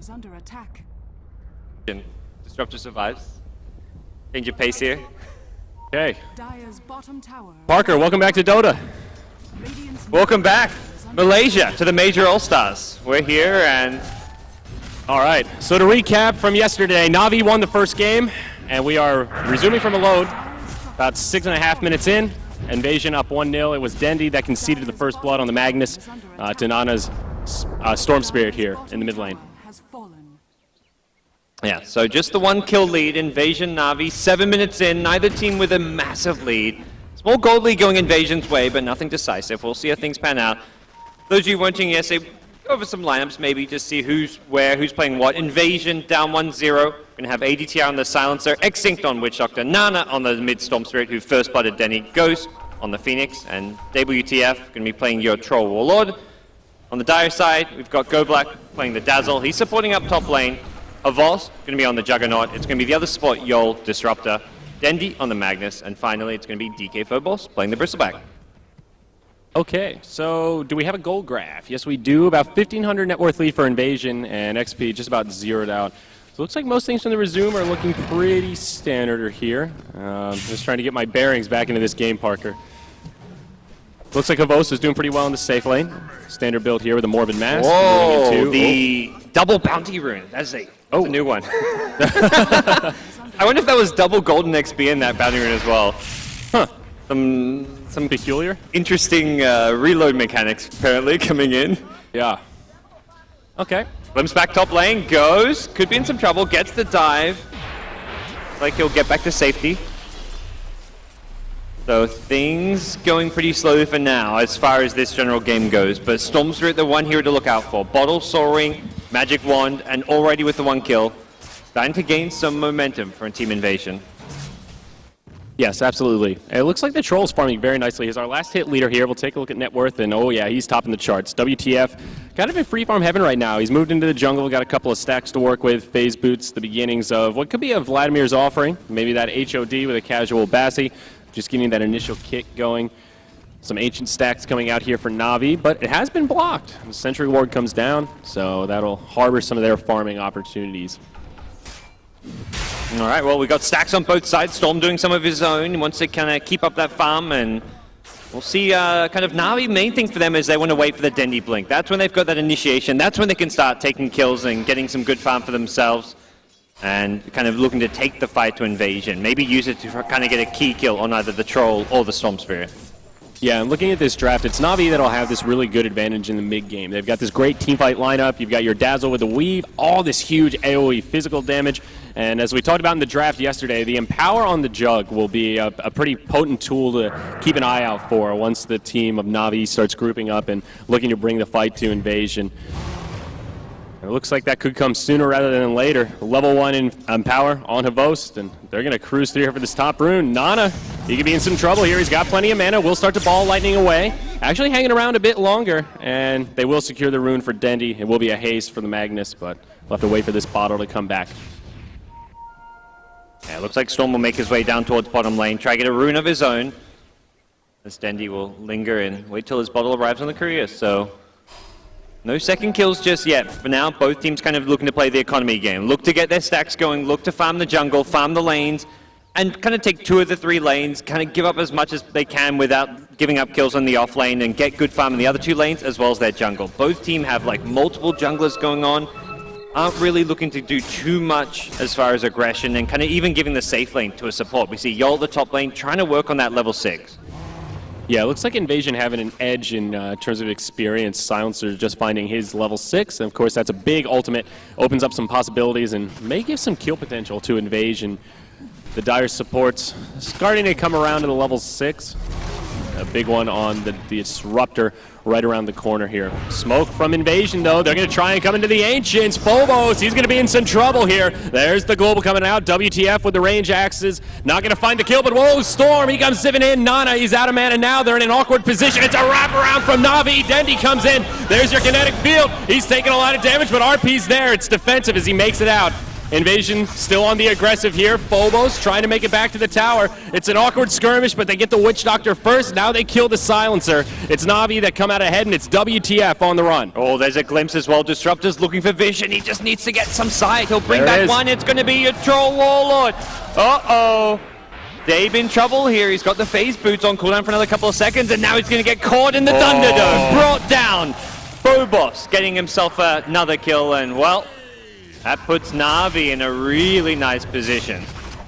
is under attack. Disruptor survives. Change your pace here. Okay. Dire's bottom tower. Parker, welcome back to Dota. Welcome back, Malaysia, to the Major All-Stars. We're here and... All right, so to recap from yesterday, Na'Vi won the first game, and we are resuming from a load. About 6.5 minutes in, Invasion up 1-0. It was Dendi that conceded the first blood on the Magnus to Nana's Storm Spirit here in the mid lane. Yeah, so just the 1-kill lead, Invasion Na'Vi, 7 minutes in, neither team with a massive lead. Small gold lead going Invasion's way, but nothing decisive. We'll see how things pan out. Those of you watching yesterday, go over some lineups, maybe just see who's where, who's playing what. Invasion down 1-0. Gonna have ADTR on the Silencer, Extinct on Witch Doctor, Nana on the mid Storm Spirit, who first blooded Denny, Ghost on the Phoenix, and WTF gonna be playing your Troll Warlord. On the Dire side, we've got GoBlack playing the Dazzle. He's supporting up top lane. Avos gonna be on the Juggernaut. It's gonna be the other support, Yol, Disruptor, Dendi on the Magnus, and finally it's gonna be DK Phobos playing the Bristleback. Okay, so do we have a gold graph? Yes, we do. About 1,500 net worth lead for Invasion, and XP just about zeroed out. So it looks like most things from the resume are looking pretty standard here. Just trying to get my bearings back into this game, Parker. Looks like Avos is doing pretty well in the safe lane. Standard build here with a Morbid Mass. Whoa, the double bounty rune. That's a new one. I wonder if that was double golden XP in that bounty rune as well. Huh. Some peculiar? Interesting reload mechanics apparently coming in. Yeah. Okay. Glimpse back top lane, goes. Could be in some trouble, gets the dive. Like he'll get back to safety. So things going pretty slowly for now as far as this general game goes, but Storm Spirit the one here to look out for. Bottle soaring, Magic Wand, and already with the 1 kill, starting to gain some momentum for a Team Invasion. Yes, absolutely. It looks like the Troll's farming very nicely. He's our last hit leader here. We'll take a look at net worth, and oh yeah, he's topping the charts. WTF, kind of in free farm heaven right now. He's moved into the jungle, got a couple of stacks to work with, phase boots, the beginnings of what could be a Vladimir's offering. Maybe that HOD with a casual Bassi. Just getting that initial kick going. Some ancient stacks coming out here for Na'Vi, but it has been blocked. The Sentry Ward comes down, so that'll harbor some of their farming opportunities. All right, well, we got stacks on both sides. Storm doing some of his own. He wants to kind of keep up that farm, and we'll see kind of Na'Vi. Main thing for them is they want to wait for the Dendi Blink. That's when they've got that initiation. That's when they can start taking kills and getting some good farm for themselves. And kind of looking to take the fight to Invasion. Maybe use it to kind of get a key kill on either the Troll or the Storm Spirit. Yeah, and looking at this draft, it's Na'Vi that'll have this really good advantage in the mid-game. They've got this great teamfight lineup. You've got your Dazzle with the Weave, all this huge AoE physical damage. And as we talked about in the draft yesterday, the Empower on the Jug will be a pretty potent tool to keep an eye out for once the team of Na'Vi starts grouping up and looking to bring the fight to Invasion. It looks like that could come sooner rather than later. Level 1 in Empower on Havost, and they're going to cruise through here for this top rune. Nana, he could be in some trouble here. He's got plenty of mana. Will start to ball lightning away. Actually hanging around a bit longer, and they will secure the rune for Dendi. It will be a haste for the Magnus, but we'll have to wait for this bottle to come back. Yeah, it looks like Storm will make his way down towards bottom lane, try to get a rune of his own. As Dendi will linger and wait till his bottle arrives on the courier, so... No second kills just yet. For now, both teams kind of looking to play the economy game. Look to get their stacks going, look to farm the jungle, farm the lanes, and kind of take 2 of the 3 lanes, kind of give up as much as they can without giving up kills on the off lane and get good farm in the other 2 lanes as well as their jungle. Both teams have like multiple junglers going on, aren't really looking to do too much as far as aggression and kind of even giving the safe lane to a support. We see Yol at the top lane trying to work on that level 6. Yeah, it looks like Invasion having an edge in terms of experience. Silencer just finding his level 6, and of course that's a big ultimate. Opens up some possibilities and may give some kill potential to Invasion. The Dire supports starting to come around to the level 6. A big one on the Disruptor right around the corner here. Smoke from Invasion, though. They're going to try and come into the Ancients. Phobos, he's going to be in some trouble here. There's the global coming out. WTF with the range axes. Not going to find the kill, but whoa, Storm, he comes zipping in. Nana, he's out of mana now. They're in an awkward position. It's a wraparound from Na'Vi. Dendi comes in. There's your kinetic field. He's taking a lot of damage, but RP's there. It's defensive as he makes it out. Invasion still on the aggressive here. Phobos trying to make it back to the tower. It's an awkward skirmish, but they get the Witch Doctor first. Now they kill the Silencer. It's Na'Vi that come out ahead, and it's WTF on the run. Oh, there's a glimpse as well. Disruptor's looking for vision. He just needs to get some sight. He'll bring back one. It's going to be a Troll Warlord. Uh-oh. Dave in trouble here. He's got the phase boots on cooldown for another couple of seconds, and now he's going to get caught in the Thunderdome. Brought down. Phobos getting himself another kill, and well, that puts Na'Vi in a really nice position.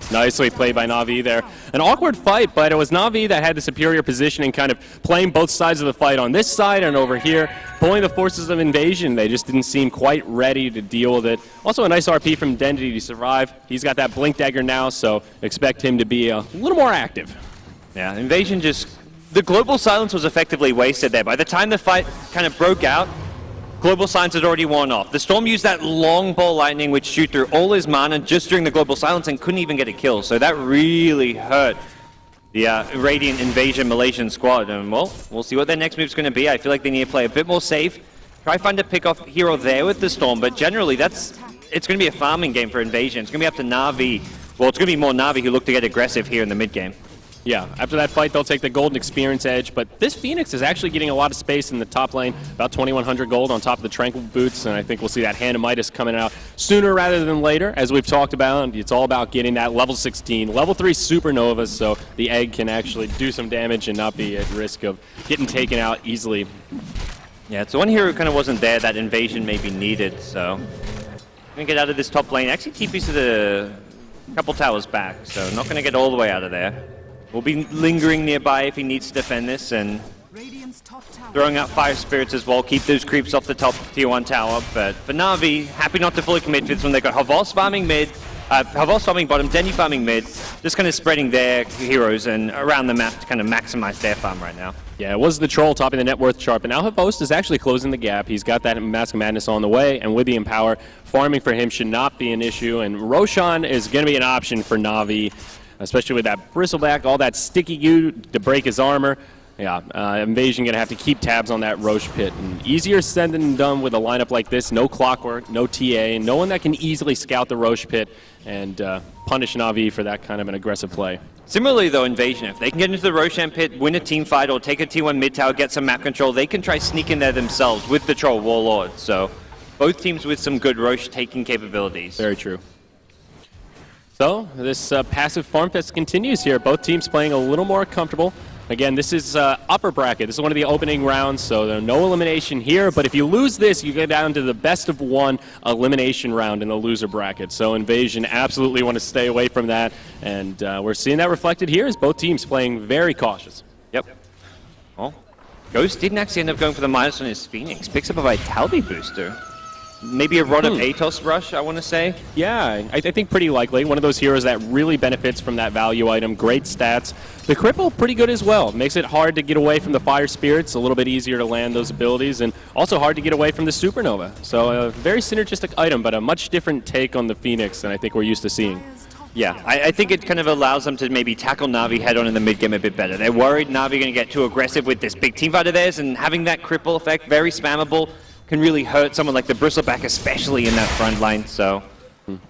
Nicely played by Na'Vi there. An awkward fight, but it was Na'Vi that had the superior positioning, kind of playing both sides of the fight on this side and over here, pulling the forces of Invasion. They just didn't seem quite ready to deal with it. Also a nice RP from Dendity to survive. He's got that Blink Dagger now, so expect him to be a little more active. Yeah, Invasion just... The Global Silence was effectively wasted there. By the time the fight kind of broke out, Global Silence had already worn off. The Storm used that long ball lightning which shoot through all his mana just during the Global Silence and couldn't even get a kill. So that really hurt the Radiant Invasion Malaysian squad. And well, we'll see what their next move's going to be. I feel like they need to play a bit more safe. Try find a pick off here or there with the Storm, but generally it's going to be a farming game for Invasion. It's going to be up to Na'Vi. Well, it's going to be more Na'Vi who look to get aggressive here in the mid game. Yeah, after that fight, they'll take the golden experience edge, but this Phoenix is actually getting a lot of space in the top lane, about 2,100 gold on top of the Tranquil Boots, and I think we'll see that Hand of Midas coming out sooner rather than later, as we've talked about. It's all about getting that level 16, level 3 Supernova, so the egg can actually do some damage and not be at risk of getting taken out easily. Yeah, it's the one hero who kind of wasn't there that Invasion maybe needed, so... Gonna get out of this top lane. Actually, TP's to the couple towers back, so not gonna get all the way out of there. We'll be lingering nearby if he needs to defend this, and throwing out Fire Spirits as well. Keep those creeps off the top tier 1 tower. But for Na'Vi, happy not to fully commit to this one. They've got Havos farming mid, Havos farming bottom, Denny farming mid, just kind of spreading their heroes and around the map to kind of maximize their farm right now. Yeah, it was the Troll topping the net worth chart, but now Havos is actually closing the gap. He's got that Mask of Madness on the way, and with the Empower, farming for him should not be an issue, and Roshan is going to be an option for Na'Vi, especially with that Bristleback, all that sticky goo to break his armor. Yeah, Invasion going to have to keep tabs on that Roche Pit. And easier said than done with a lineup like this. No Clockwork, no TA, no one that can easily scout the Roche Pit and punish Na'Vi for that kind of an aggressive play. Similarly, though, Invasion, if they can get into the Roshan Pit, win a team fight, or take a T1 mid tower, get some map control, they can try sneak in there themselves with the Troll Warlord. So both teams with some good Roche taking capabilities. Very true. So this passive farm fest continues here. Both teams playing a little more comfortable. Again, this is upper bracket. This is one of the opening rounds, so there's no elimination here. But if you lose this, you go down to the best of 1 elimination round in the loser bracket. So Invasion absolutely want to stay away from that. And we're seeing that reflected here as both teams playing very cautious. Yep. Well, GoDz didn't actually end up going for the minus on his Phoenix. Picks up a Vitality booster. Maybe a Rod of Atos rush, I want to say. Yeah, I think pretty likely. One of those heroes that really benefits from that value item. Great stats. The Cripple, pretty good as well. Makes it hard to get away from the Fire Spirits. A little bit easier to land those abilities. And also hard to get away from the Supernova. So a very synergistic item, but a much different take on the Phoenix than I think we're used to seeing. Yeah, I think it kind of allows them to maybe tackle Na'Vi head-on in the mid-game a bit better. They're worried Na'Vi going to get too aggressive with this big team fight of theirs, and having that Cripple effect, very spammable, can really hurt someone like the Bristleback, especially in that front line. So,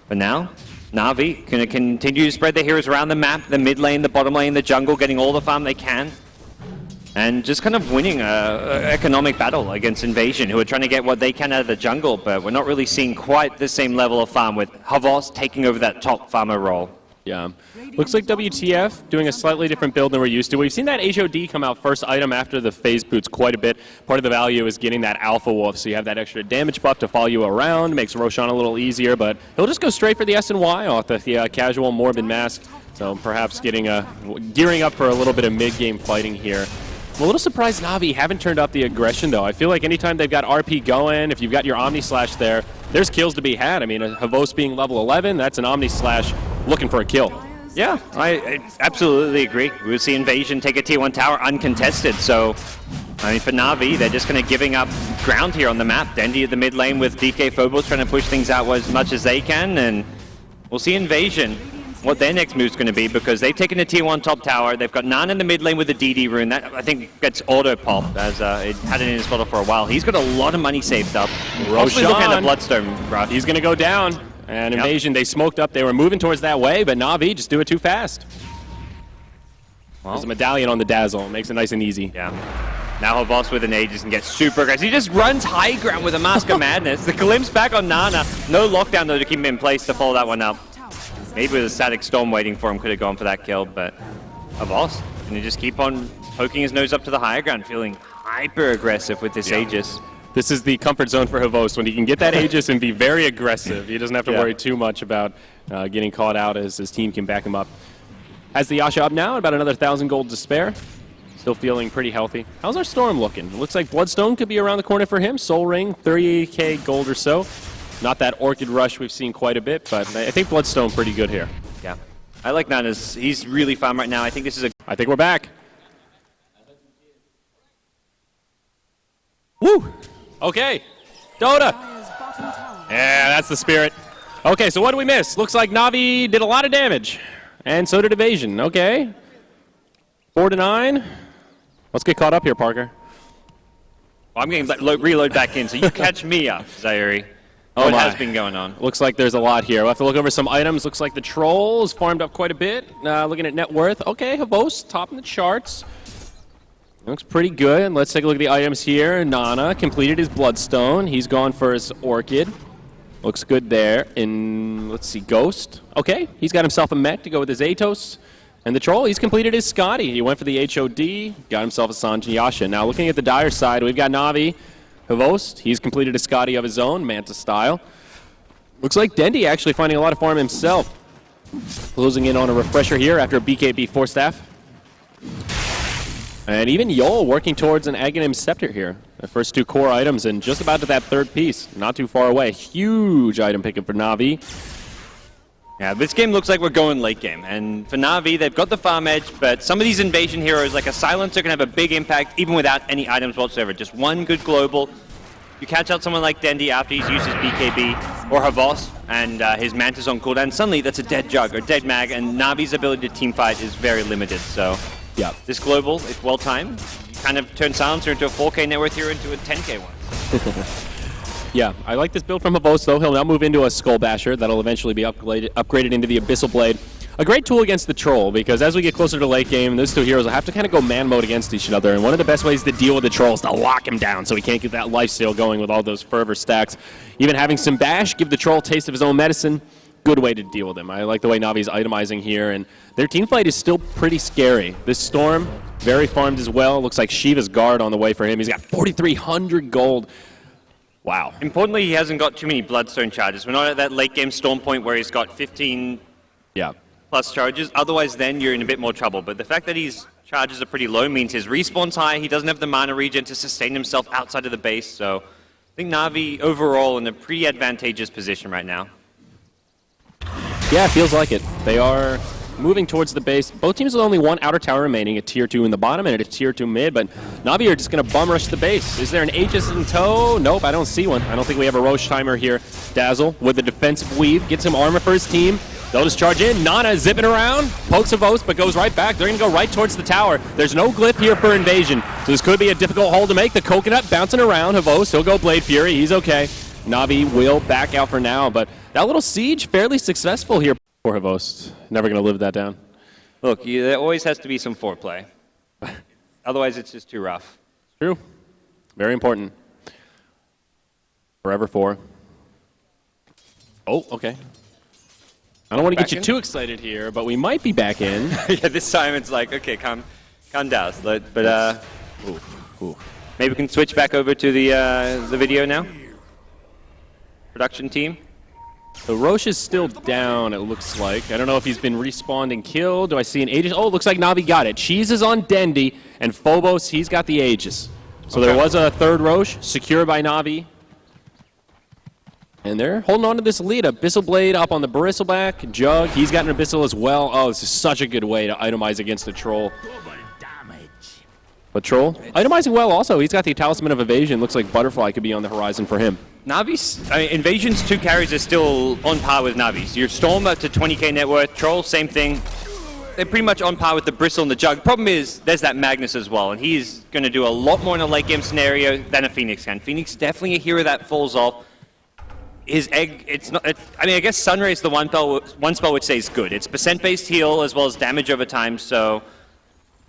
for now, Na'Vi can continue to spread their heroes around the map, the mid lane, the bottom lane, the jungle, getting all the farm they can. And just kind of winning an economic battle against Invasion, who are trying to get what they can out of the jungle, but we're not really seeing quite the same level of farm with Havos taking over that top farmer role. Yeah. Looks like WTF doing a slightly different build than we're used to. We've seen that HOD come out first item after the phase boots quite a bit. Part of the value is getting that Alpha Wolf, so you have that extra damage buff to follow you around. Makes Roshan a little easier, but he'll just go straight for the S&Y off the casual Morbid Mask. So perhaps gearing up for a little bit of mid-game fighting here. I'm a little surprised Na'Vi haven't turned up the aggression, though. I feel like anytime they've got RP going, if you've got your Omni Slash there, there's kills to be had. I mean, Havos being level 11, that's an Omni Slash looking for a kill. Yeah, I absolutely agree. We would see Invasion take a tier 1 tower uncontested, so I mean, for Na'Vi, they're just kind of giving up ground here on the map. Dendy at the mid lane with DK Phobos trying to push things out as much as they can, and we'll see Invasion what their next move is going to be, because they've taken a tier 1 top tower. They've got Nan in the mid lane with the DD rune. That, I think, gets auto-popped, as it had it in his bottle for a while. He's got a lot of money saved up. Roshan looking at the Bloodstone rush. He's going to go down. And Invasion, they smoked up. They were moving towards that way, but Na'Vi just do it too fast. Well, there's a medallion on the Dazzle. Makes it nice and easy. Yeah. Now Havos with an Aegis and gets super aggressive. He just runs high ground with a Mask of Madness. The glimpse back on Nana. No lockdown, though, to keep him in place to follow that one up. Maybe with a Static Storm waiting for him, could have gone for that kill, but Havos can just keep on poking his nose up to the higher ground, feeling hyper aggressive with this Aegis. This is the comfort zone for Havos, when he can get that Aegis and be very aggressive. He doesn't have to worry too much about getting caught out, as his team can back him up. Has the Yasha up now, about another 1,000 gold to spare. Still feeling pretty healthy. How's our Storm looking? It looks like Bloodstone could be around the corner for him. Soul Ring, 30k gold or so. Not that Orchid Rush we've seen quite a bit, but I think Bloodstone pretty good here. Yeah. I like Nana's. He's really fun right now. I think this is a... I think we're back. Woo! Okay. Dota. Yeah, that's the spirit. Okay, so what do we miss? Looks like Na'Vi did a lot of damage. And so did Evasion. Okay. 4-9. Let's get caught up here, Parker. Well, I'm getting reload back in, so you catch me up, Zyori. What has been going on? Looks like there's a lot here. We'll have to look over some items. Looks like the Troll is farmed up quite a bit. Looking at net worth. Okay, Havos, top in the charts. Looks pretty good. Let's take a look at the items here. Nana completed his Bloodstone. He's gone for his Orchid. Looks good there. In, let's see, Ghost. Okay, he's got himself a mech to go with his Atos. And the Troll, he's completed his Scotty. He went for the HOD, got himself a Sanjin Yasha. Now looking at the Dire side, we've got Na'Vi. Havos, he's completed a Scotty of his own, Manta style. Looks like Dendi actually finding a lot of farm himself. Closing in on a refresher here after a BKB 4-staff. And even Yol working towards an Aghanim Scepter here. The first two core items and just about to that third piece. Not too far away. Huge item pickup for Na'Vi. Yeah, this game looks like we're going late game. And for Na'Vi, they've got the farm edge, but some of these invasion heroes, like a Silencer, can have a big impact even without any items whatsoever. Just one good global. You catch out someone like Dendi after he's used his BKB, or Havos, and his Mantis on cooldown, suddenly that's a dead Jug or dead Mag, and Na'Vi's ability to teamfight is very limited. So yeah, this global, if well timed, you kind of turn Silencer into a 4k net worth hero into a 10k one. Yeah, I like this build from Havos, though. He'll now move into a Skull Basher. That'll eventually be upgraded into the Abyssal Blade. A great tool against the Troll, because as we get closer to late game, those two heroes will have to kind of go man mode against each other, and one of the best ways to deal with the Troll is to lock him down so he can't get that lifesteal going with all those fervor stacks. Even having some bash, give the Troll a taste of his own medicine, good way to deal with him. I like the way Navi's itemizing here, and their team fight is still pretty scary. This Storm, very farmed as well. Looks like Shiva's Guard on the way for him. He's got 4,300 gold. Wow. Importantly, he hasn't got too many Bloodstone charges. We're not at that late game Storm point where he's got 15 plus charges. Otherwise, then you're in a bit more trouble. But the fact that his charges are pretty low means his respawn's high. He doesn't have the mana regen to sustain himself outside of the base. So I think Na'Vi overall in a pretty advantageous position right now. Yeah, it feels like it. They are moving towards the base. Both teams with only one outer tower remaining, a tier 2 in the bottom and a tier 2 mid, but Na'Vi are just going to bum rush the base. Is there an Aegis in tow? Nope, I don't see one. I don't think we have a Roche timer here. Dazzle with the defensive weave, gets him armor for his team. They'll just charge in. Nana zipping around, pokes Havos, but goes right back. They're going to go right towards the tower. There's no glyph here for invasion, so this could be a difficult hold to make. The Coconut bouncing around. Havos, he'll go Blade Fury. He's okay. Na'Vi will back out for now, but that little siege fairly successful here. Poor Havos. Never going to live that down. Look, there always has to be some foreplay. Otherwise, it's just too rough. True. Very important. Forever 4. Oh, okay. I don't want to get you too excited here, but we might be back in. Yeah, this time it's like, okay, calm down. But maybe we can switch back over to the video now. Production team. So Roche is still down, it looks like. I don't know if he's been respawned and killed. Do I see an Aegis? Oh, it looks like Na'Vi got it. Cheese is on Dendi, and Phobos, he's got the Aegis. So there was a third Roche, secured by Na'Vi. And they're holding on to this lead. Abyssal Blade up on the Bristleback. Jug, he's got an Abyssal as well. Oh, this is such a good way to itemize against the Troll. But Troll, itemizing well also. He's got the Talisman of Evasion. Looks like Butterfly could be on the horizon for him. Na'Vi's, Invasion's 2 carries are still on par with Na'Vi's. Your Storm up to 20k net worth. Troll, same thing. They're pretty much on par with the Bristle and the Jug. Problem is, there's that Magnus as well, and he's going to do a lot more in a late game scenario than a Phoenix can. Phoenix definitely a hero that falls off. his egg, I mean, I guess Sunray is the one spell which stays good. It's percent-based heal as well as damage over time, so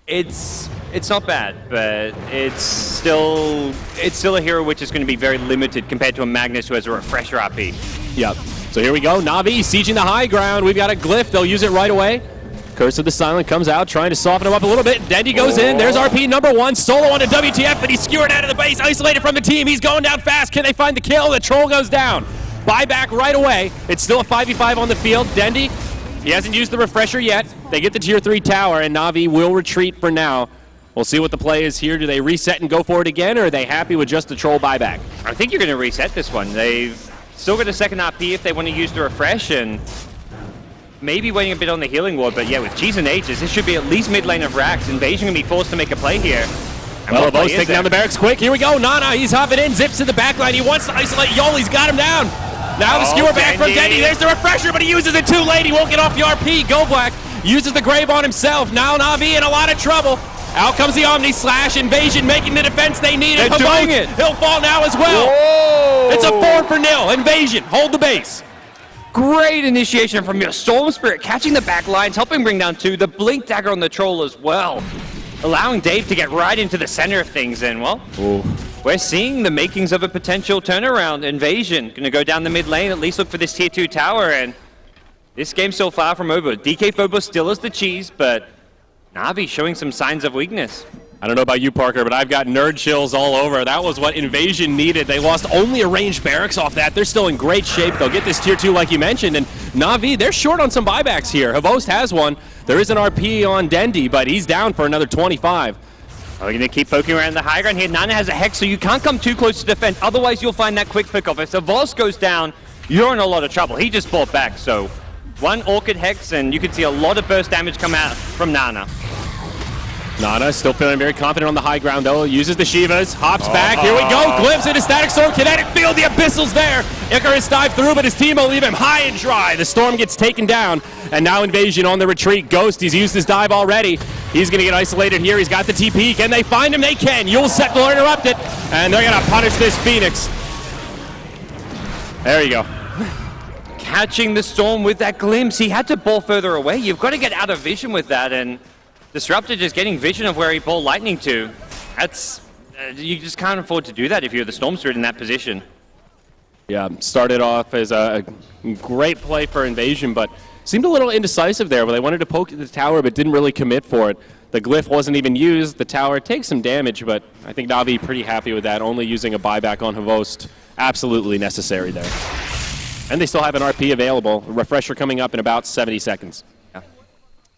it's not bad, but it's still a hero which is going to be very limited compared to a Magnus who has a refresher RP. Yep. So here we go. Na'Vi sieging the high ground. We've got a glyph. They'll use it right away. Curse of the Silent comes out, trying to soften him up a little bit. Dendy goes in. There's RP #1. Solo on a WTF, but he's skewered out of the base, isolated from the team. He's going down fast. Can they find the kill? The troll goes down. Buyback right away. It's still a 5v5 on the field. Dendy, he hasn't used the refresher yet. They get the tier 3 tower, and Na'Vi will retreat for now. We'll see what the play is here. Do they reset and go for it again, or are they happy with just the troll buyback? I think you're going to reset this one. They've still got a second RP if they want to use the refresh, and maybe waiting a bit on the healing ward, but yeah, with Cheese and Aegis, this should be at least mid lane of Rax. Invasion going to be forced to make a play here. And well, Bo's taking down the barracks quick. Here we go. Nana, he's hopping in, zips to the back line. He wants to isolate Yol. He's got him down. Now the skewer back from Dendy. There's the refresher, but he uses it too late. He won't get off the RP. Go Black uses the grave on himself. Now Na'Vi in a lot of trouble. Out comes the Omni Slash. Invasion making the defense they need. They're doing it. He'll fall now as well. Whoa. It's a 4-0. Invasion, hold the base. Great initiation from your Storm Spirit, catching the back lines, helping bring down 2. The Blink Dagger on the Troll as well, allowing Dave to get right into the center of things. And, well, we're seeing the makings of a potential turnaround. Invasion going to go down the mid lane, at least look for this tier 2 tower. And this game's so far from over. DK Phobos still is the cheese, but Na'Vi showing some signs of weakness. I don't know about you, Parker, but I've got nerd chills all over. That was what Invasion needed. They lost only a ranged barracks off that. They're still in great shape. They'll get this tier 2 like you mentioned. And Na'Vi, they're short on some buybacks here. Havost has one. There is an RP on Dendy, but he's down for another 25. We're going to keep poking around the high ground here. Nana has a Hex, so you can't come too close to defend. Otherwise, you'll find that quick pick off. If Havost goes down, you're in a lot of trouble. He just fought back, so one Orchid Hex, and you can see a lot of burst damage come out from Nana. Nana still feeling very confident on the high ground, though. Uses the Shivas, hops back. Here we go. Glimpse into Static Storm. Kinetic Field. The Abyssal's there. Icarus dive through, but his team will leave him high and dry. The Storm gets taken down, and now Invasion on the retreat. Ghost, he's used his dive already. He's going to get isolated here. He's got the TP. Can they find him? They can. Yule set will interrupt it, and they're going to punish this Phoenix. There you go. Catching the Storm with that glimpse. He had to ball further away. You've got to get out of vision with that, and Disruptor just getting vision of where he ball lightning to. That's you just can't afford to do that if you're the Storm Spirit in that position. Yeah, started off as a great play for Invasion, but seemed a little indecisive there. Where they wanted to poke at the tower, but didn't really commit for it. The glyph wasn't even used. The tower takes some damage, but I think Na'Vi pretty happy with that. Only using a buyback on Havost, absolutely necessary there. And they still have an RP available. A refresher coming up in about 70 seconds.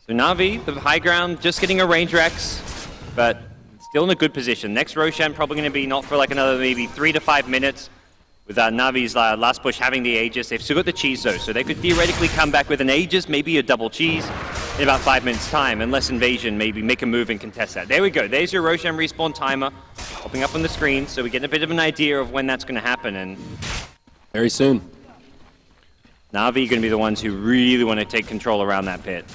So Na'Vi, the high ground, just getting a range Rex, but still in a good position. Next Roshan probably going to be not for like another maybe 3 to 5 minutes. With Na'Vi's last push having the Aegis, they've still got the cheese though, so they could theoretically come back with an Aegis, maybe a double cheese, in about 5 minutes time, unless Invasion maybe make a move and contest that. There we go, there's your Roshan respawn timer, popping up on the screen, so we get a bit of an idea of when that's going to happen, and very soon. Na'Vi going to be the ones who really want to take control around that pit.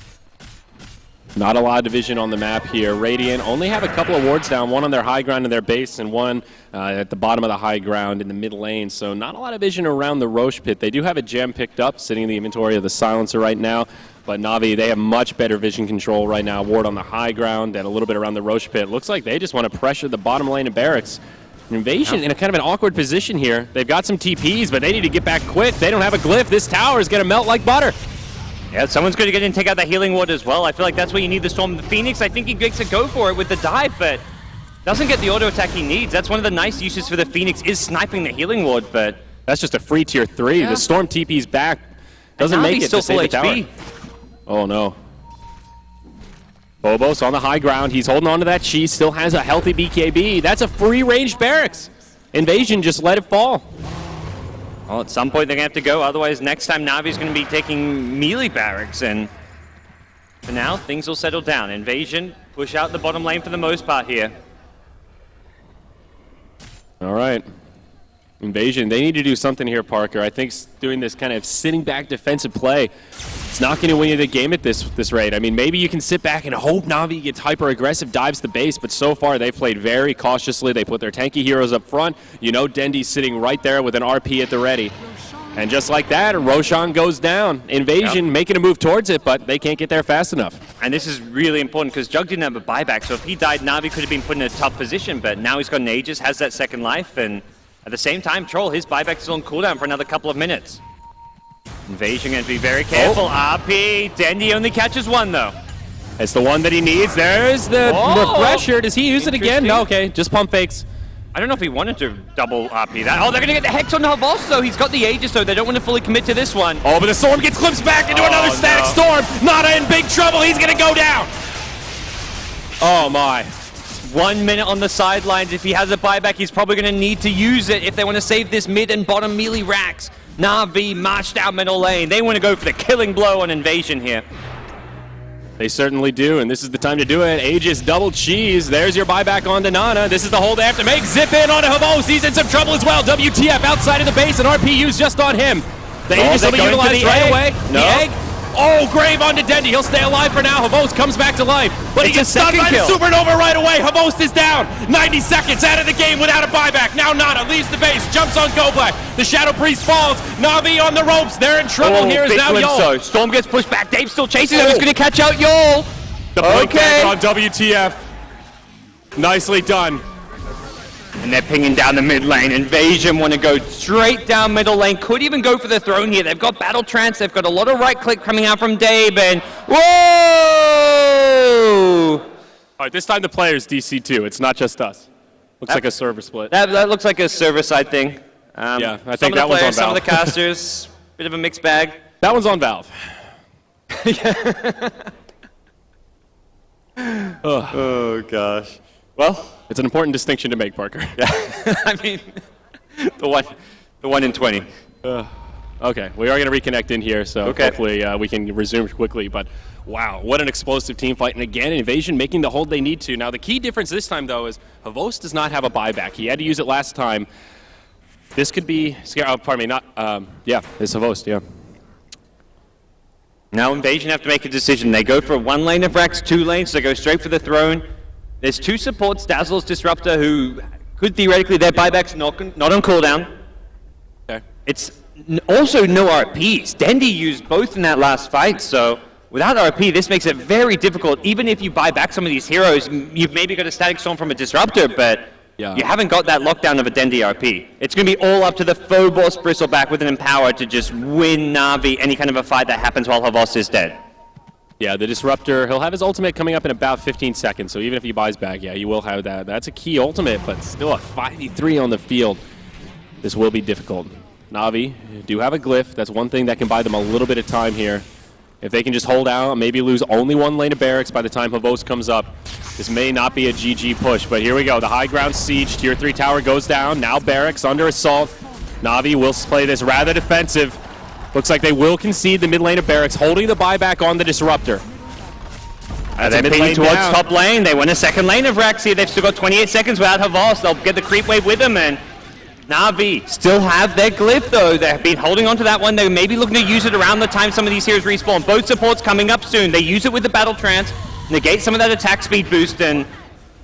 Not a lot of division on the map here. Radiant only have a couple of wards down, one on their high ground in their base and one at the bottom of the high ground in the mid lane. So not a lot of vision around the Roche pit. They do have a gem picked up sitting in the inventory of the Silencer right now. But Na'Vi, they have much better vision control right now. Ward on the high ground and a little bit around the Roche pit. Looks like they just want to pressure the bottom lane of barracks. Invasion in a kind of an awkward position here. They've got some TPs, but they need to get back quick. They don't have a glyph. This tower is going to melt like butter. Yeah, someone's going to get in and take out the healing ward as well. I feel like that's where you need the Storm. The Phoenix, I think he gets a go for it with the dive, but doesn't get the auto attack he needs. That's one of the nice uses for the Phoenix is sniping the healing ward, but that's just a free tier 3. Yeah. The Storm TP's back. Doesn't make it to save the tower. Oh no. Phobos on the high ground. He's holding on to that cheese. Still has a healthy BKB. That's a free ranged barracks. Invasion just let it fall. Well, at some point they're going to have to go. Otherwise, next time Na'Vi's going to be taking melee barracks. And for now, things will settle down. Invasion push out the bottom lane for the most part here. All right. Invasion, they need to do something here, Parker. I think doing this kind of sitting back defensive play, it's not going to win you the game at this rate. I mean, maybe you can sit back and hope Na'Vi gets hyper-aggressive, dives the base, but so far they've played very cautiously. They put their tanky heroes up front. You know Dendy's sitting right there with an RP at the ready. And just like that, Roshan goes down. Invasion making a move towards it, but they can't get there fast enough. And this is really important because Jug didn't have a buyback, so if he died, Na'Vi could have been put in a tough position, but now he's got an Aegis, has that second life, and at the same time, Troll, his buyback is on cooldown for another couple of minutes. Invasion going to be very careful. RP, Dendy only catches one though. It's the one that he needs. There's the refresher. Does he use it again? No, okay, just pump fakes. I don't know if he wanted to double RP that. Oh, they're going to get the Hex on Havos, though. He's got the Aegis, so they don't want to fully commit to this one. Oh, but the Storm gets glimpsed back into another static Storm. Nana in big trouble. He's going to go down. Oh, my. 1 minute on the sidelines. If he has a buyback, he's probably going to need to use it if they want to save this mid and bottom melee racks. Na'Vi marched out middle lane. They want to go for the killing blow on Invasion here. They certainly do, and this is the time to do it. Aegis double cheese. There's your buyback on to Nana. This is the hold they have to make. Zip in onto Havos. He's in some trouble as well. WTF outside of the base, and RPU's just on him. The Aegis will be utilized right away. No. The egg. Oh, Grave onto Dendy. He'll stay alive for now. Havos comes back to life, but he gets stunned by the Supernova right away. Havos is down. 90 seconds out of the game without a buyback. Now Nana leaves the base, jumps on GoBlack. The Shadow Priest falls. Na'Vi on the ropes. They're in trouble. Here is now Yol. Storm gets pushed back. Dave's still chasing him. He's going to catch out Yol. The blink back on WTF. Nicely done. And they're pinging down the mid lane. Invasion want to go straight down middle lane. Could even go for the throne here. They've got Battle Trance. They've got a lot of right click coming out from Dave. And whoa! All right, this time the players DC2. It's not just us. Looks like a server split. That looks like a server side thing. Yeah, I think that one's on Valve. Some of the casters, bit of a mixed bag. That one's on Valve. Oh gosh. Well, it's an important distinction to make, Parker. Yeah. I mean, the one in 20. Okay, we are going to reconnect in here, so hopefully we can resume quickly. But wow, what an explosive team fight! And again, Invasion making the hold they need to. Now the key difference this time, though, is Havos does not have a buyback. He had to use it last time. This could be scary. Oh, pardon me, not. Yeah, it's Havos. Yeah. Now Invasion have to make a decision. They go for one lane of Rax, 2 lanes, so they go straight for the throne. There's 2 supports, Dazzle's Disruptor, who could theoretically, their buyback's not on cooldown. Okay. It's also no RPs. Dendy used both in that last fight, so without RP, this makes it very difficult. Even if you buy back some of these heroes, you've maybe got a Static Storm from a Disruptor, but you haven't got that lockdown of a Dendy RP. It's going to be all up to the Phobos Bristleback with an Empower to just win Na'Vi any kind of a fight that happens while Havos is dead. Yeah, the Disruptor, he'll have his ultimate coming up in about 15 seconds, so even if he buys back, yeah, you will have that. That's a key ultimate, but still a 5v3 on the field. This will be difficult. Na'Vi do have a glyph. That's one thing that can buy them a little bit of time here. If they can just hold out, maybe lose only 1 lane of barracks by the time Havos comes up, this may not be a GG push, but here we go. The high ground siege, tier 3 tower goes down. Now barracks under assault. Na'Vi will play this rather defensive. Looks like they will concede the mid lane of barracks, holding the buyback on the Disruptor. They're pinging towards top lane. They win a second lane of Rax here. They've still got 28 seconds without Havos. They'll get the creep wave with them, and Na'Vi still have their glyph, though. They've been holding on to that one. They're maybe looking to use it around the time some of these heroes respawn. Both supports coming up soon. They use it with the Battle Trance, negate some of that attack speed boost, and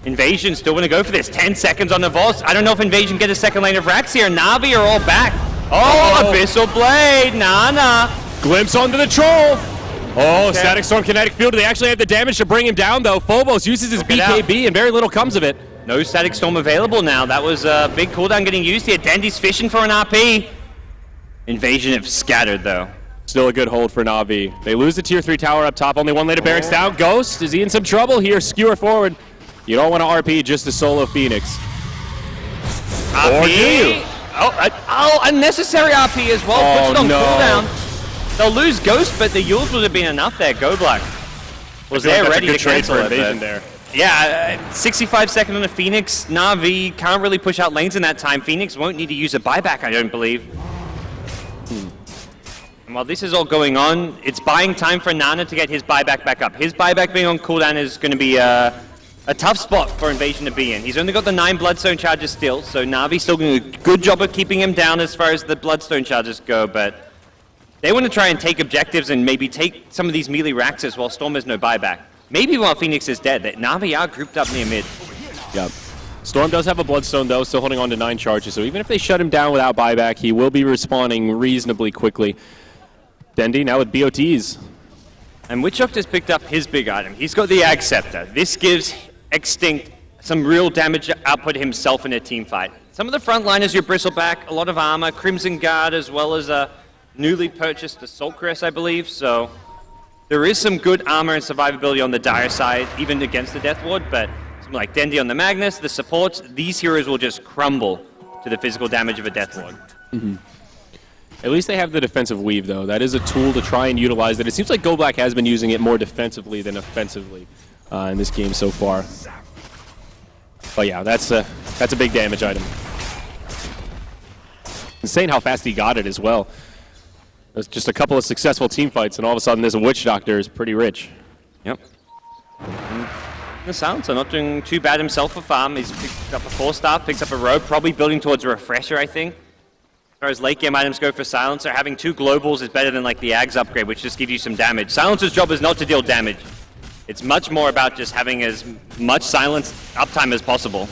Invasion still want to go for this. 10 seconds on the Voss. I don't know if Invasion get a second lane of Rax here. Na'Vi are all back. Oh, Abyssal Blade. Nana. Glimpse onto the Troll. Oh, Static Storm Kinetic Field. They actually have the damage to bring him down, though. Phobos uses his BKB, and very little comes of it. No Static Storm available now. That was a big cooldown getting used here. Dendy's fishing for an RP. Invasion have scattered, though. Still a good hold for Na'Vi. They lose the tier 3 tower up top. Only 1 lane of barracks down. Ghost, is he in some trouble here? Skewer forward. You don't want to RP just a solo Phoenix. RP. Or do you? Oh, unnecessary RP as well. Puts it on cooldown. They'll lose Ghost, but the Yules would have been enough there. Go Black was there ready to cancel it. There. Yeah, 65 second on a Phoenix. Na'Vi can't really push out lanes in that time. Phoenix won't need to use a buyback, I don't believe. And while this is all going on, it's buying time for Nana to get his buyback back up. His buyback being on cooldown is going to be a tough spot for Invasion to be in. He's only got the 9 Bloodstone charges still, so Na'Vi's still doing a good job of keeping him down as far as the Bloodstone charges go, but they want to try and take objectives and maybe take some of these melee Raxes while Storm has no buyback. Maybe while Phoenix is dead, that Na'Vi are grouped up near mid. Yep. Storm does have a Bloodstone, though, still holding on to 9 charges. So even if they shut him down without buyback, he will be respawning reasonably quickly. Dendy now with BOTs. And Witch Doctor's picked up his big item. He's got the Ag Scepter. This gives Extinct some real damage output himself in a team fight. Some of the frontliners, your Bristleback, a lot of armor, Crimson Guard, as well as a newly purchased Assault Crest, I believe. So there is some good armor and survivability on the Dire side, even against the Death Ward, but something like Dendy on the Magnus, the supports, these heroes will just crumble to the physical damage of a Death Ward. At least they have the defensive weave, though. That is a tool to try and utilize that. It seems like GoBlack has been using it more defensively than offensively in this game so far. But yeah, that's a big damage item. Insane how fast he got it as well. There's just a couple of successful team fights, and all of a sudden this Witch Doctor is pretty rich. Yep. The Silencer not doing too bad himself for farm. He's picked up a 4-star, picks up a robe, probably building towards a Refresher, I think. As far as late game items go for Silencer, having 2 globals is better than like the Ags upgrade, which just gives you some damage. Silencer's job is not to deal damage. It's much more about just having as much silence uptime as possible.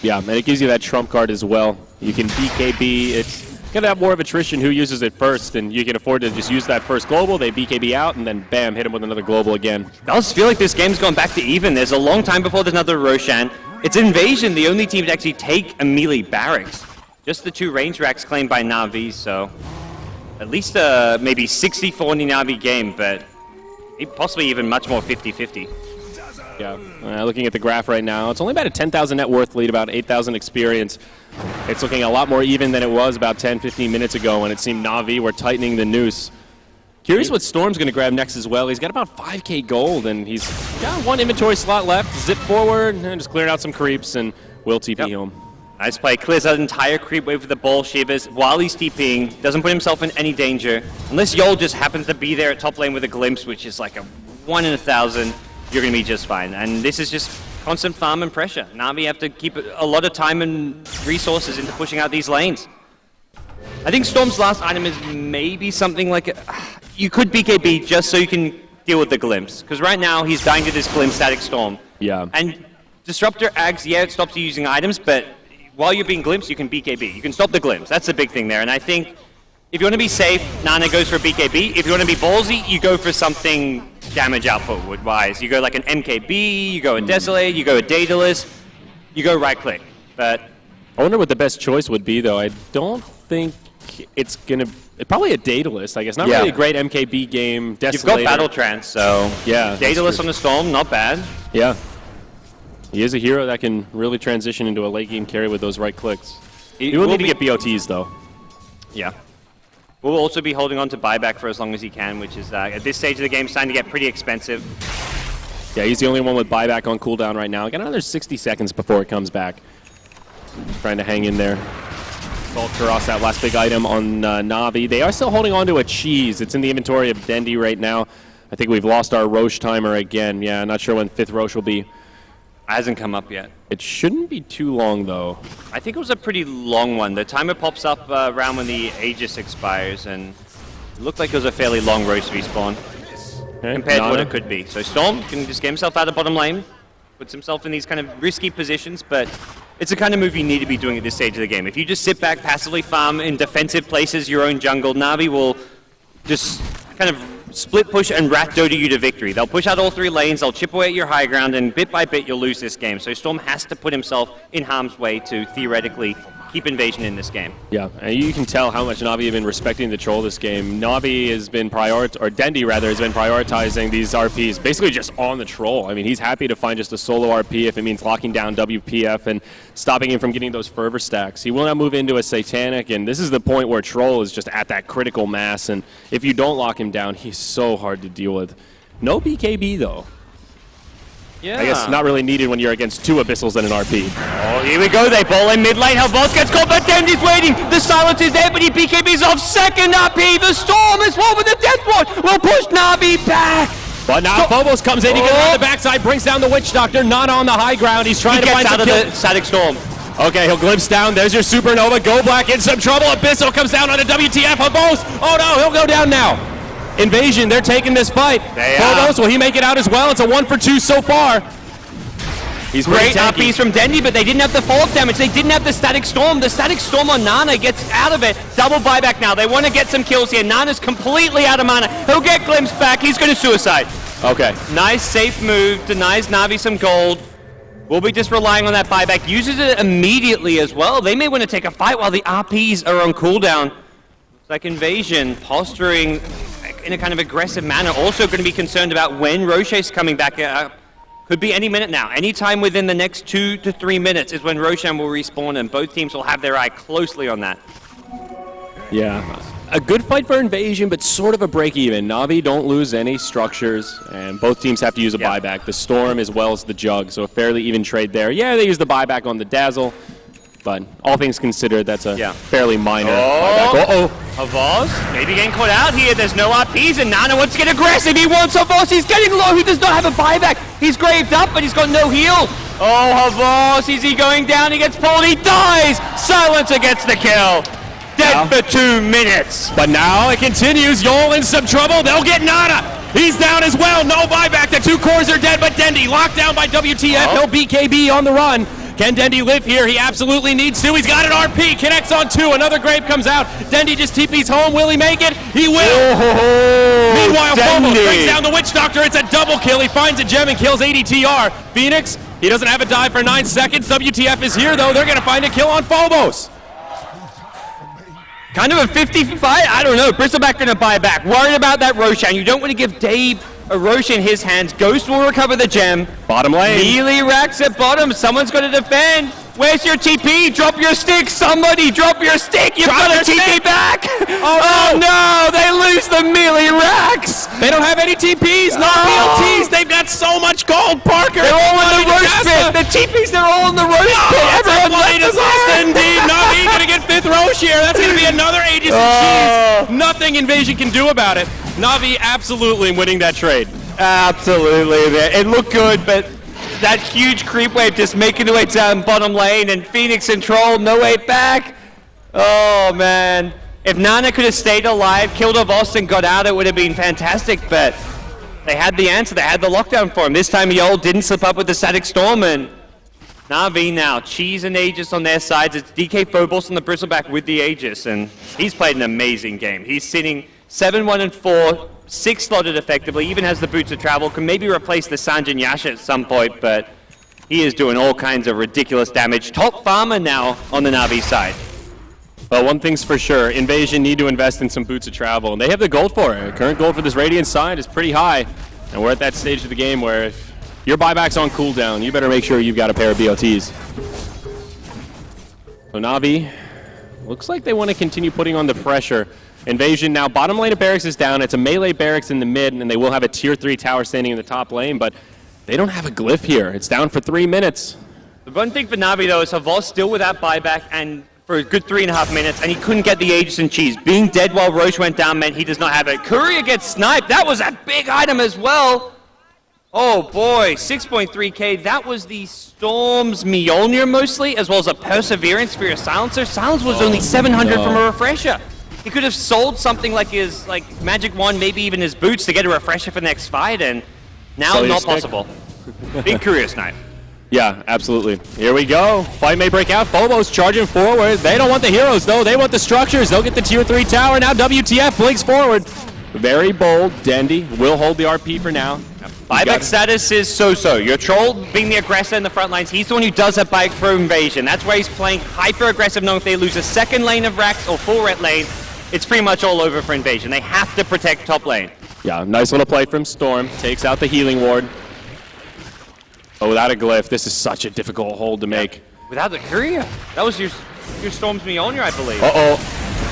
Yeah, and it gives you that trump card as well. You can BKB. It's going to have more of attrition who uses it first, and you can afford to just use that first global, they BKB out, and then bam, hit him with another global again. It does feel like this game's gone back to even. There's a long time before there's another Roshan. It's Invasion, the only team to actually take a melee barracks. Just the 2 range racks claimed by Na'Vi, so at least maybe 60-40 Na'Vi game, but possibly even much more 50-50. Yeah, looking at the graph right now, it's only about a 10,000 net worth lead, about 8,000 experience. It's looking a lot more even than it was about 10-15 minutes ago when it seemed Na'Vi were tightening the noose. Curious what Storm's going to grab next as well. He's got about 5k gold, and he's got 1 inventory slot left. Zip forward, and just clearing out some creeps, and will TP home. Nice play. Clears that entire creep wave with the ball shivers while he's TPing. Doesn't put himself in any danger. Unless Yol just happens to be there at top lane with a glimpse, which is like a 1 in 1,000, you're going to be just fine. And this is just constant farm and pressure. Na'Vi have to keep a lot of time and resources into pushing out these lanes. I think Storm's last item is maybe something like you could BKB just so you can deal with the glimpse. Because right now he's dying to this glimpse static Storm. Yeah. And Disruptor Ags, yeah, it stops you using items, but while you're being glimpsed, you can BKB. You can stop the glimpse. That's the big thing there. And I think if you want to be safe, Nana goes for a BKB. If you want to be ballsy, you go for something damage output-wise. You go like an MKB, you go a Desolate, you go a Daedalus, you go right-click. But I wonder what the best choice would be, though. I don't think it's going to... Probably a Daedalus, I guess. Not really a great MKB game. Desolator. You've got Battle Trance, so yeah, Daedalus on the Storm, not bad. Yeah. He is a hero that can really transition into a late game carry with those right clicks. He will need to get BOTs, though. Yeah. We'll also be holding on to buyback for as long as he can, which is, at this stage of the game, starting to get pretty expensive. Yeah, he's the only one with buyback on cooldown right now. Got another 60 seconds before it comes back. Trying to hang in there. Volturos, that last big item on Na'Vi. They are still holding on to a cheese. It's in the inventory of Dendy right now. I think we've lost our Roche timer again. Yeah, not sure when 5th Roche will be. Hasn't come up yet. It shouldn't be too long, though. I think it was a pretty long one. The timer pops up around when the Aegis expires, and it looked like it was a fairly long roast respawn compared to what it could be. So Storm can just get himself out of bottom lane, puts himself in these kind of risky positions, but it's the kind of move you need to be doing at this stage of the game. If you just sit back, passively farm in defensive places, your own jungle, Na'Vi will just kind of split push and rat Dota you to victory. They'll push out all 3 lanes, they'll chip away at your high ground, and bit by bit you'll lose this game. So Storm has to put himself in harm's way to theoretically keep Invasion in this game. Yeah, and you can tell how much Na'Vi have been respecting the troll this game. Na'Vi has been Dendy rather, has been prioritizing these RPs basically just on the troll. I mean, he's happy to find just a solo RP if it means locking down WPF and stopping him from getting those fervor stacks. He will now move into a Satanic, and this is the point where troll is just at that critical mass, and if you don't lock him down, he's so hard to deal with. No BKB, though. Yeah. I guess not really needed when you're against 2 Abyssals and an RP. Oh, here we go. They ball in mid lane. Helvoth gets caught, but Dendy's waiting. The silence is there, but he BKBs off. Second RP. The Storm is one with the Death Ward. Will push Na'Vi back. But now Phobos comes in. He gets on the backside, brings down the Witch Doctor. Not on the high ground. He's trying to find out of the static Storm. Okay, he'll glimpse down. There's your Supernova. Go Black in some trouble. Abyssal comes down on a WTF. Phobos. Oh no, he'll go down now. Invasion, they're taking this fight. Phobos, will he make it out as well? It's a 1 for 2 so far. He's pretty Great tanky. RPs from Dendy, but they didn't have the follow-up damage. They didn't have the Static Storm. The Static Storm on Nana gets out of it. Double buyback now. They want to get some kills here. Nana's completely out of mana. He'll get Glimpse back. He's going to suicide. Okay. Nice, safe move. Denies Na'Vi some gold. We'll be just relying on that buyback. Uses it immediately as well. They may want to take a fight while the RPs are on cooldown. Looks like Invasion posturing in a kind of aggressive manner. Also going to be concerned about when Roshan's coming back. Could be any minute now. Anytime within the next 2 to 3 minutes is when Roshan will respawn, and both teams will have their eye closely on that. Yeah. A good fight for Invasion, but sort of a break-even. Na'Vi don't lose any structures, and both teams have to use a buyback. The Storm as well as the Jug, so a fairly even trade there. Yeah, they use the buyback on the Dazzle, but all things considered, that's a fairly minor buyback. Havas maybe getting caught out here. There's no RPs, and Nana wants to get aggressive. He wants Havas. He's getting low. He does not have a buyback. He's graved up, but he's got no heal. Oh, Havas, is he going down? He gets pulled. He dies. Silencer gets the kill. Dead for 2 minutes. But now it continues. Yol in some trouble. They'll get Nana. He's down as well. No buyback. The 2 cores are dead, but Dendy locked down by WTF. No BKB on the run. Can Dendy live here? He absolutely needs to. He's got an RP. Connects on 2. Another grave comes out. Dendy just TP's home. Will he make it? He will. Meanwhile, Fomo brings down the Witch Doctor. It's a double kill. He finds a gem and kills ADTR. Phoenix, he doesn't have a dive for 9 seconds. WTF is here, though. They're going to find a kill on Phobos. Kind of a 50 fight? I don't know. Bristleback going to buy back. Worried about that Roshan. You don't want to give Dave a Roshan in his hands. Ghost will recover the gem. Bottom lane. Melee racks at bottom. Someone's got to defend. Where's your TP? Drop your stick. Somebody drop your stick. You've got a TP back. Oh no. They lose the melee racks. They don't have any TPs. No BLTs. They've got so much gold. Parker. They're all in the roast pit. The TPs, they're all in the roast pit. Everyone left is lost indeed. Na'Vi going to get 5th Roche here. That's going to be another Aegis and cheese. Nothing Invasion can do about it. Na'Vi absolutely winning that trade. Absolutely. It looked good, but that huge creep wave just making the way down bottom lane, and Phoenix and Troll, no way back. Oh, man. If Nana could have stayed alive, killed off Austin, got out, it would have been fantastic, but they had the answer. They had the lockdown for him. This time, Yol didn't slip up with the Static Storm, and Na'Vi now, Cheese and Aegis on their sides. It's DK Phobos on the Bristleback with the Aegis, and he's played an amazing game. He's sitting 7-1-4, 6 slotted effectively, even has the boots of travel, can maybe replace the Sanjin Yasha at some point, but he is doing all kinds of ridiculous damage. Top farmer now on the Na'Vi side. Well, one thing's for sure, Invasion need to invest in some boots of travel, and they have the gold for it. Current gold for this Radiant side is pretty high, and we're at that stage of the game where if your buyback's on cooldown, you better make sure you've got a pair of BLTs. So Na'Vi, looks like they want to continue putting on the pressure. Invasion now, bottom lane of barracks is down. It's a melee barracks in the mid, and they will have a tier 3 tower standing in the top lane, but they don't have a glyph here. It's down for 3 minutes. The one thing for Na'Vi, though, is Havas still without buyback, and for a good 3.5 minutes, and he couldn't get the Aegis and Cheese. Being dead while Roche went down meant he does not have it. Courier gets sniped. That was a big item as well. Oh boy, 6.3k. That was the Storm's Mjolnir mostly, as well as a Perseverance for your Silencer. Silence was only 700 from a refresher. He could have sold something like his magic wand, maybe even his boots to get a refresher for the next fight, and now not possible. Big Courier snipe. Yeah, absolutely. Here we go. Fight may break out. Phobos charging forward. They don't want the heroes, though. They want the structures. They'll get the tier 3 tower. Now WTF blinks forward. Very bold. Dendy will hold the RP for now. Buyback status is so-so. Your Troll being the aggressor in the front lines, he's the one who does that buyback for Invasion. That's why he's playing hyper-aggressive, knowing if they lose a second lane of racks or full red lane, it's pretty much all over for Invasion. They have to protect top lane. Yeah, nice little play from Storm. Takes out the healing ward. But without a glyph, this is such a difficult hold to make. Without the Courier? That was your Storm's Mjolnir, I believe.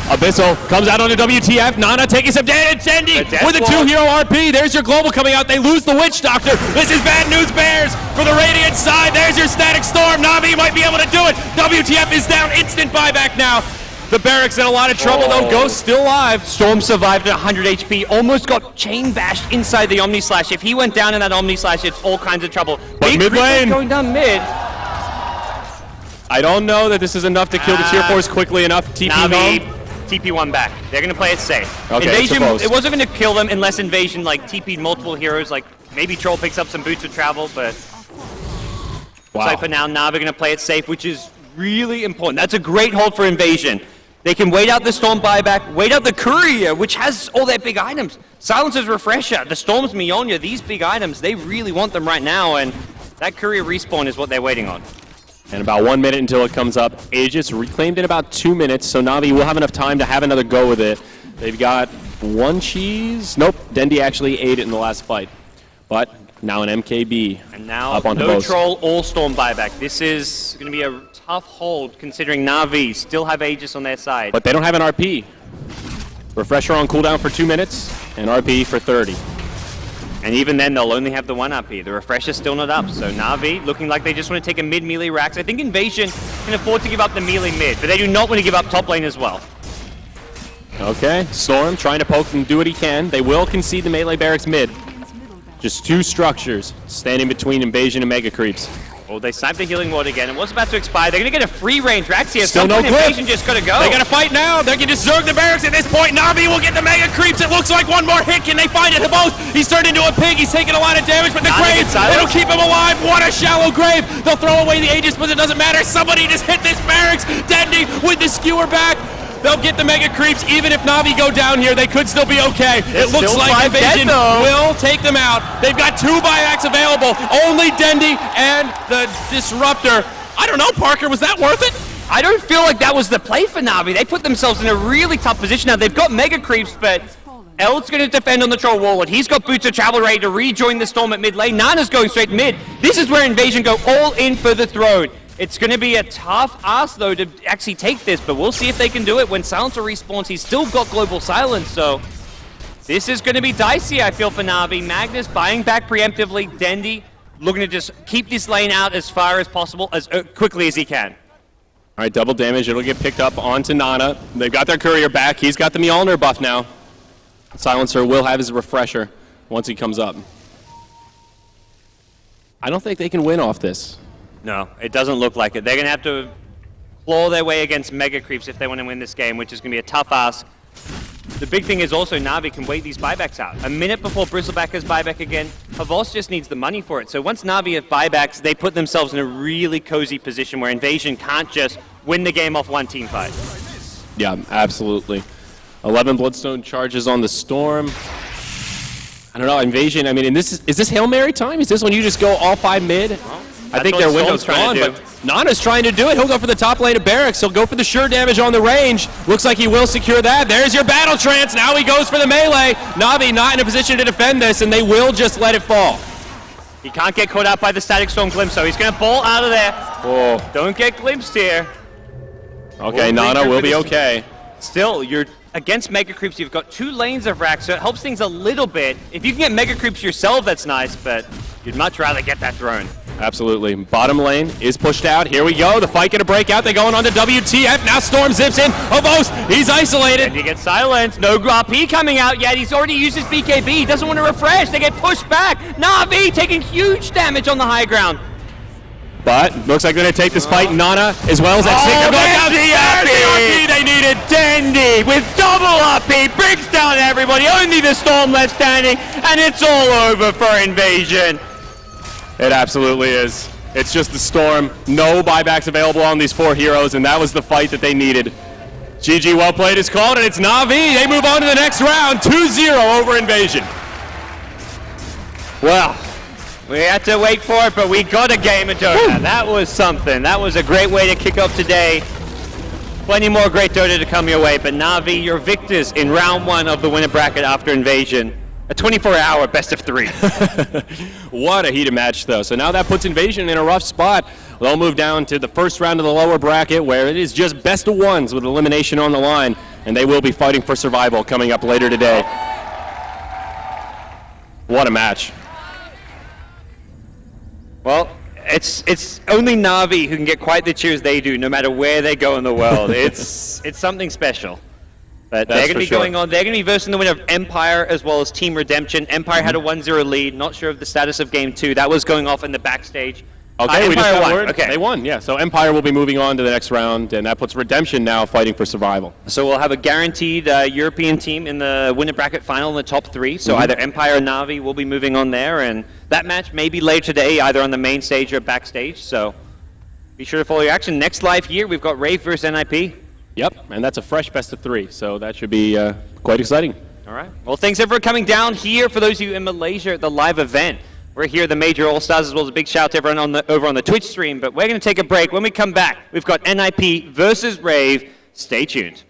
Abyssal comes out on the WTF. Nana taking some damage. Dendy with a 2-hero RP. There's your global coming out. They lose the Witch Doctor. This is bad news bears for the Radiant side. There's your Static Storm. Na'Vi might be able to do it. WTF is down. Instant buyback now. The barracks in a lot of trouble, though. Ghost still alive. Storm survived at 100 HP. Almost got chain bashed inside the Omni Slash. If he went down in that Omni Slash, it's all kinds of trouble. But mid lane going down mid. I don't know that this is enough to kill the tier 4s quickly enough. TP home. TP1 back. They're going to play it safe. Okay, Invasion, it wasn't going to kill them unless Invasion TP'd multiple heroes. Like maybe Troll picks up some boots of travel, but Looks like for now, Na'Vi going to play it safe, which is really important. That's a great hold for Invasion. They can wait out the Storm buyback, wait out the Courier, which has all their big items. Silencer's Refresher, the Storm's Mionia, these big items, they really want them right now, and that Courier respawn is what they're waiting on. And about 1 minute until it comes up. Aegis reclaimed in about 2 minutes, so Na'Vi will have enough time to have another go with it. They've got one cheese. Nope, Dendi actually ate it in the last fight. But now an MKB. And now up onto no both. troll, all Storm buyback. This is going to be a tough hold considering Na'Vi still have Aegis on their side. But they don't have an RP. Refresher on cooldown for 2 minutes, and RP for 30. And even then, they'll only have the one RP. The Refresher's still not up, so Na'Vi looking like they just want to take a mid-melee Rax. I think Invasion can afford to give up the melee mid, but they do not want to give up top lane as well. Okay, Storm trying to poke and do what he can. They will concede the melee barracks mid. Just two structures standing between Invasion and Mega Creeps. Oh, they sniped the healing ward again. It was about to expire. They're going to get a free range Rax here. Still no clip. Invasion just got to go. They got to fight now. They can just zerg the barracks at this point. Na'Vi will get the Mega Creeps. It looks like one more hit. Can they find it? Both. He's turned into a pig. He's taking a lot of damage, but the grave, it'll keep him alive. What a shallow grave. They'll throw away the Aegis, but it doesn't matter. Somebody just hit this barracks. Dendi with the skewer back. They'll get the Mega Creeps. Even if Na'Vi go down here, they could still be okay. It looks like Invasion will take them out. They've got two buybacks available. Only Dendi and the Disruptor. I don't know, Parker, was that worth it? I don't feel like that was the play for Na'Vi. They put themselves in a really tough position now. They've got Mega Creeps, but El's going to defend on the Troll Warlord. He's got Boots of Travel ready to rejoin the Storm at mid lane. Nana's going straight mid. This is where Invasion go all in for the throne. It's going to be a tough ask, though, to actually take this, but we'll see if they can do it. When Silencer respawns, he's still got Global Silence, so this is going to be dicey, I feel, for Na'Vi. Magnus buying back preemptively. Dendi looking to just keep this lane out as far as possible, as quickly as he can. All right, double damage. It'll get picked up onto Nana. They've got their Courier back. He's got the Mjolnir buff now. Silencer will have his Refresher once he comes up. I don't think they can win off this. No, it doesn't look like it. They're going to have to claw their way against Mega Creeps if they want to win this game, which is going to be a tough ask. The big thing is also Na'Vi can wait these buybacks out. A minute before Bristleback has buyback again, Havos just needs the money for it. So once Na'Vi have buybacks, they put themselves in a really cozy position where Invasion can't just win the game off one team fight. Yeah, absolutely. 11 Bloodstone charges on the Storm. I don't know, Invasion, I mean, is this Hail Mary time? Is this when you just go all 5 mid? Well, I think their window's gone, but Nana's trying to do it. He'll go for the top lane of Barracks. He'll go for the sure damage on the range. Looks like he will secure that. There's your battle trance. Now he goes for the melee. Na'Vi not in a position to defend this, and they will just let it fall. He can't get caught out by the Static Storm Glimpse, so he's going to ball out of there. Oh. Don't get glimpsed here. Okay, Nana will be okay. Still, you're against Mega Creeps. You've got 2 lanes of Rax, so it helps things a little bit. If you can get Mega Creeps yourself, that's nice, but you'd much rather get that throne. Absolutely. Bottom lane is pushed out. Here we go. The fight going to break out. They're going on to WTF. Now Storm zips in. Havos, he's isolated. And he gets silenced. No RP coming out yet. He's already used his BKB. He doesn't want to refresh. They get pushed back. Na'Vi taking huge damage on the high ground. But looks like they're going to take this fight. Nana, as well as that Sigma going down. The RP they needed. Dendi with double RP brings down everybody. Only the Storm left standing, and it's all over for Invasion. It absolutely is. It's just the Storm. No buybacks available on these 4 heroes, and that was the fight that they needed. GG, well played is called, and it's Na'Vi. They move on to the next round, 2-0 over Invasion. Well, we had to wait for it, but we got a game of Dota. That was something. That was a great way to kick off today. Plenty more great Dota to come your way, but Na'Vi, you're victors in round 1 of the winner bracket after Invasion. A 24-hour best of 3. What a heated match, though. So now that puts Invasion in a rough spot. They'll move down to the first round of the lower bracket, where it is just best of 1s with elimination on the line, and they will be fighting for survival coming up later today. What a match. Well, It's only Na'Vi who can get quite the cheers they do, no matter where they go in the world. It's something special. But they're going to be going on. They're going to be versing the winner of Empire as well as Team Redemption. Empire had a 1-0 lead. Not sure of the status of Game 2. That was going off in the backstage. Okay, we just Empire got won. word. Okay. They won, yeah. So Empire will be moving on to the next round, and that puts Redemption now fighting for survival. So we'll have a guaranteed European team in the winner bracket final in the top 3. So either Empire or Na'Vi will be moving on there, and that match may be later today, either on the main stage or backstage. So be sure to follow your action. Next live here, we've got Rave versus NIP. Yep, and that's a fresh best of 3, so that should be quite exciting. All right. Well, thanks everyone coming down here. For those of you in Malaysia at the live event, we're here at the Major All-Stars, as well as a big shout out to everyone over on the Twitch stream. But we're going to take a break. When we come back, we've got NIP versus Rave. Stay tuned.